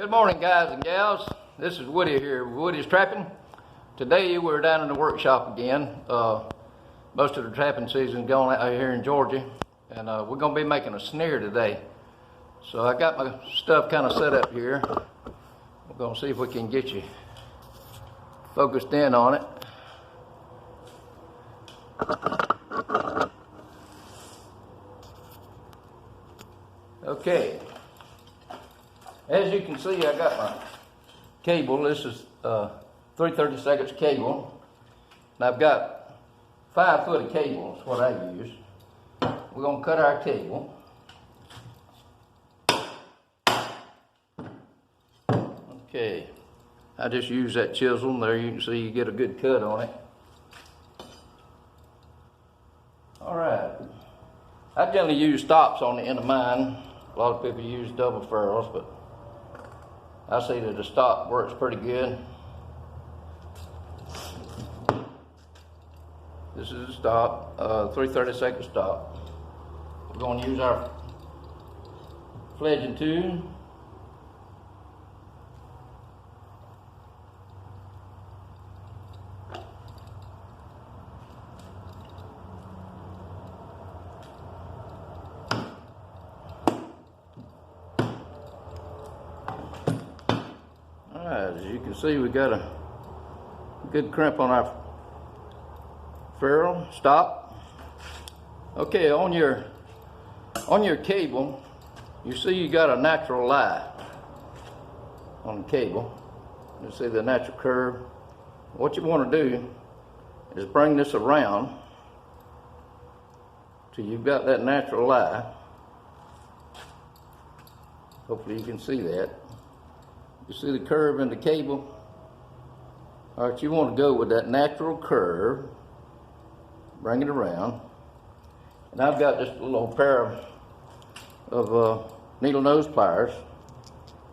Good morning, guys and gals. This is Woody here, Woody's Trapping. Today we're down in the workshop again. Most of the trapping season's going out here in Georgia, and we're going to be making a snare today. So I got my stuff kind of set up here. We're going to see if we can get you focused in on it. Okay. As you can see, I got my cable. This is 3/32 cable. And I've got 5 foot of cable, is what I use. We're going to cut our cable. Okay. I just use that chisel, and there you can see you get a good cut on it. Alright. I generally use stops on the end of mine. A lot of people use double ferrules, but I see that the stop works pretty good. This is a stop, 3/32 stop. We're going to use our fledging tube. As you can see, we got a good crimp on our ferrule stop. Okay, on your cable, you see you got a natural lie on the cable. You see the natural curve. What you want to do is bring this around till you've got that natural lie. Hopefully you can see that. You see the curve in the cable? All right, you want to go with that natural curve. Bring it around. And I've got just a little pair of needle nose pliers.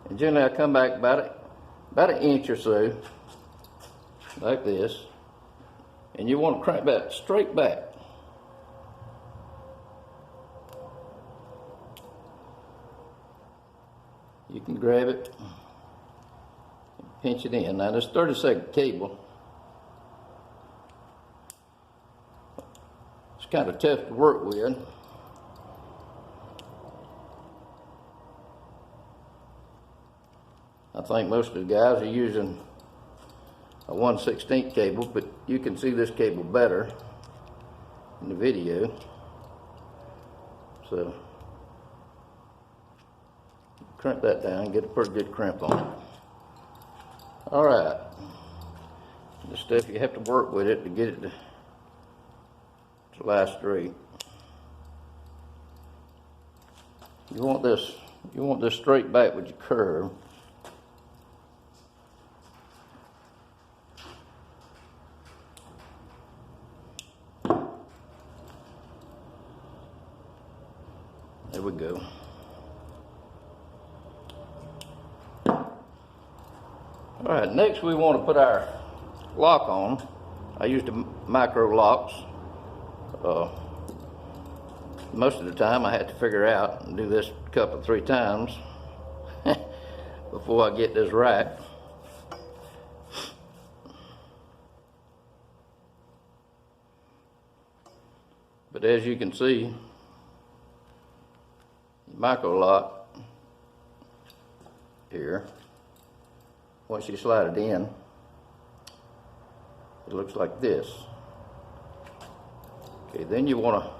And generally I come back about an inch or so, like this. And you want to crank that straight back. You can grab it. Pinch it in. Now this 30-second cable, it's kind of tough to work with. I think most of the guys are using a 1/16 cable, but you can see this cable better in the video. So crimp that down, get a pretty good crimp on it. Alright, this stuff you have to work with it to get it to lie straight. You want this straight back with your curve. There we go. Alright, next we want to put our lock on. I use the micro locks. Most of the time I had to figure out and do this a couple, 3 times before I get this right. But as you can see, micro lock here. Once you slide it in, it looks like this. Okay, then you want to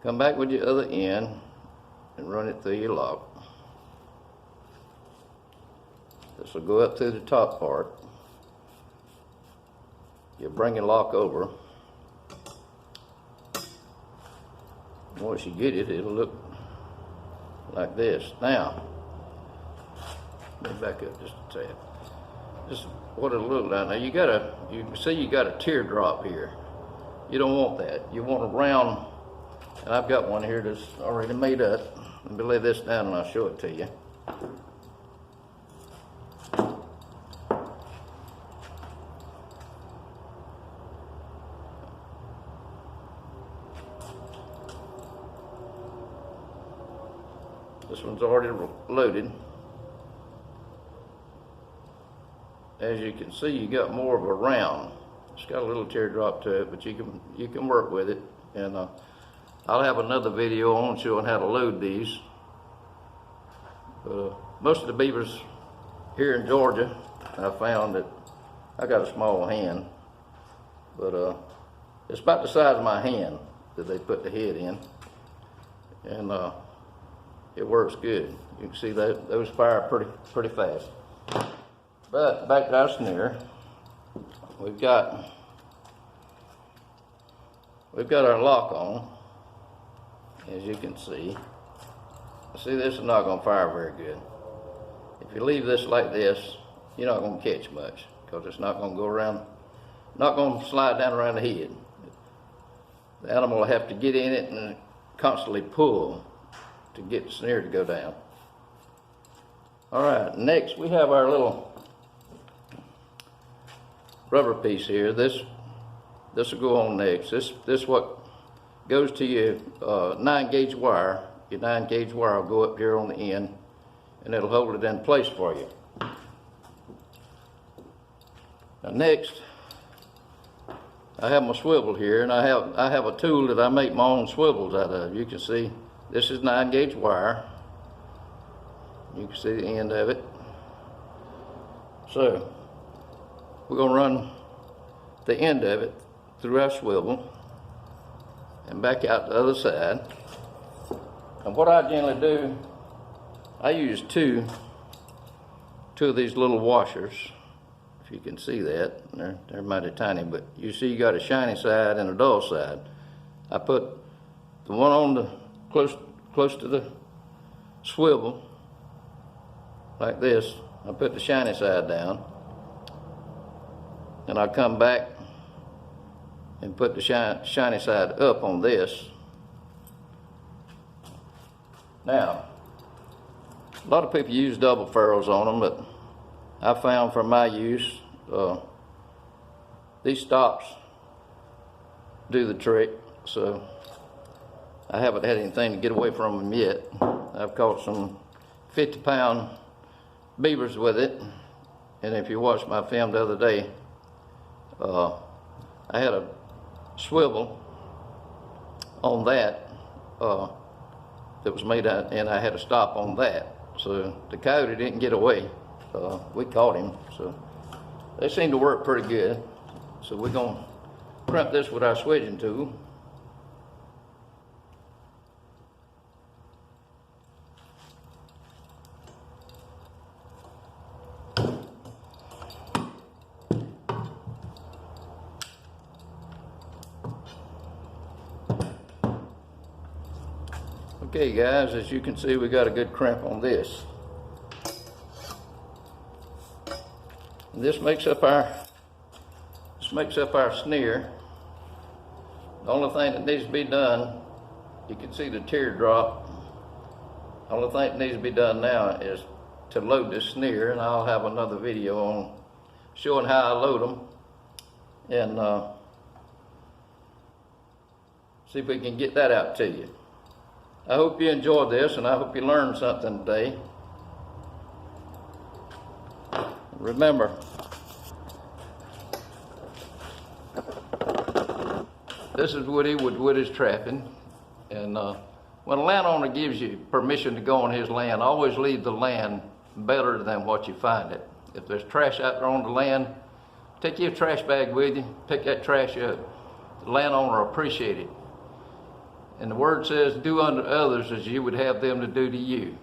come back with your other end and run it through your lock. This will go up through the top part. You'll bring your lock over. Once you get it, it'll look like this. Now, let me back up just a tad. This is what it'll look like. Now you see you got a teardrop here. You don't want that. You want a round, and I've got one here that's already made up. Let me lay this down and I'll show it to you. This one's already loaded. As you can see, you got more of a round. It's got a little teardrop to it, but you can work with it. And I'll have another video on showing how to load these. Most of the beavers here in Georgia, I found that I got a small hand, but it's about the size of my hand that they put the head in, and it works good. You can see that those fire pretty fast. But back to our snare, we've got our lock on, as you can see. See, this is not going to fire very good. If you leave this like this, you're not going to catch much, because it's not going to go around, not going to slide down around the head. The animal will have to get in it and constantly pull to get the snare to go down. All right, next we have our little rubber piece here. This will go on next. This what goes to your 9-gauge wire. Your 9-gauge wire will go up here on the end, and it'll hold it in place for you. Now next, I have my swivel here, and I have a tool that I make my own swivels out of. You can see this is 9-gauge wire. You can see the end of it. So we're going to run the end of it through our swivel and back out the other side. And what I generally do, I use two of these little washers. If you can see that, they're mighty tiny, but you see you got a shiny side and a dull side. I put the one on the close to the swivel, like this. I put the shiny side down, and I come back and put the shiny side up on this. Now, a lot of people use double ferrules on them, but I found for my use, these stops do the trick, so I haven't had anything to get away from them yet. I've caught some 50-pound beavers with it, and if you watched my film the other day, I had a swivel on that that was made out, and I had a stop on that. So the coyote didn't get away. We caught him. So they seem to work pretty good. So we're going to crimp this with our swedging tool. Okay guys, as you can see, we got a good crimp on this. And this makes up our snare. The only thing that needs to be done, you can see the teardrop. The only thing that needs to be done now is to load this snare, and I'll have another video on showing how I load them, and see if we can get that out to you. I hope you enjoyed this, and I hope you learned something today. Remember, this is Woody with Woody's Trapping, and when a landowner gives you permission to go on his land, always leave the land better than what you find it. If there's trash out there on the land, take your trash bag with you, pick that trash up. The landowner will appreciate it. And the word says, do unto others as you would have them to do to you.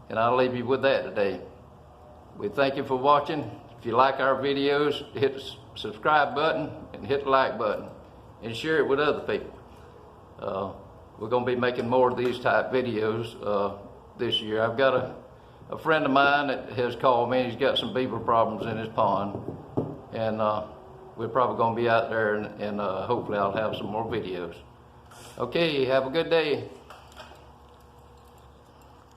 And I'll leave you with that today. We thank you for watching. If you like our videos, hit the subscribe button and hit the like button. And share it with other people. We're going to be making more of these type videos this year. I've got a friend of mine that has called me. He's got some beaver problems in his pond. And we're probably going to be out there, and hopefully I'll have some more videos. Okay, have a good day.